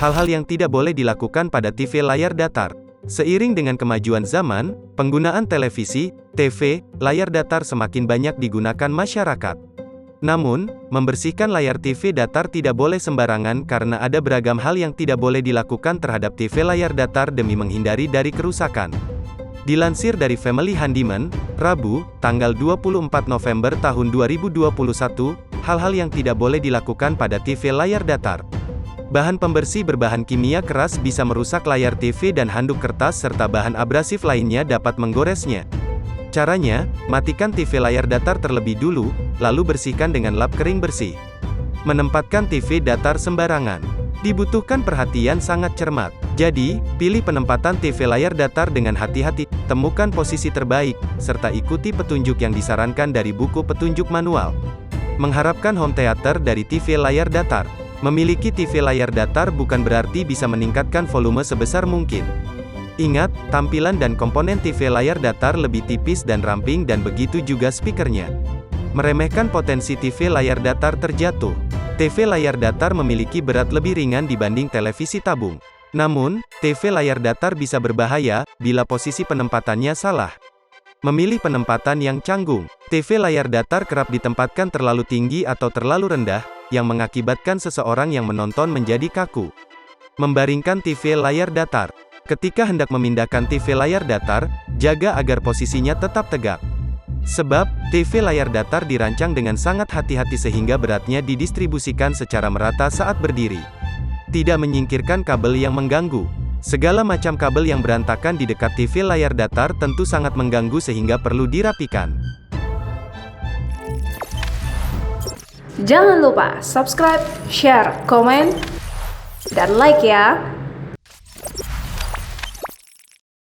Hal-hal yang tidak boleh dilakukan pada TV layar datar. Seiring dengan kemajuan zaman, penggunaan televisi, TV, layar datar semakin banyak digunakan masyarakat. Namun, membersihkan layar TV datar tidak boleh sembarangan karena ada beragam hal yang tidak boleh dilakukan terhadap TV layar datar demi menghindari dari kerusakan. Dilansir dari Family Handyman, Rabu, tanggal 24 November tahun 2021, hal-hal yang tidak boleh dilakukan pada TV layar datar. Bahan pembersih berbahan kimia keras bisa merusak layar TV dan handuk kertas serta bahan abrasif lainnya dapat menggoresnya. Caranya, matikan TV layar datar terlebih dulu, lalu bersihkan dengan lap kering bersih. Menempatkan TV datar sembarangan. Dibutuhkan perhatian sangat cermat. Jadi, pilih penempatan TV layar datar dengan hati-hati, temukan posisi terbaik, serta ikuti petunjuk yang disarankan dari buku petunjuk manual. Mengharapkan home theater dari TV layar datar. Memiliki TV layar datar bukan berarti bisa meningkatkan volume sebesar mungkin. Ingat, tampilan dan komponen TV layar datar lebih tipis dan ramping dan begitu juga speakernya. Meremehkan potensi TV layar datar terjatuh. TV layar datar memiliki berat lebih ringan dibanding televisi tabung. Namun, TV layar datar bisa berbahaya bila posisi penempatannya salah. Memilih penempatan yang canggung. TV layar datar kerap ditempatkan terlalu tinggi atau terlalu rendah, yang mengakibatkan seseorang yang menonton menjadi kaku. Membaringkan TV layar datar. Ketika hendak memindahkan TV layar datar, jaga agar posisinya tetap tegak. Sebab, TV layar datar dirancang dengan sangat hati-hati sehingga beratnya didistribusikan secara merata saat berdiri. Tidak menyingkirkan kabel yang mengganggu. Segala macam kabel yang berantakan di dekat TV layar datar tentu sangat mengganggu sehingga perlu dirapikan. Jangan lupa subscribe, share, komen, dan like ya!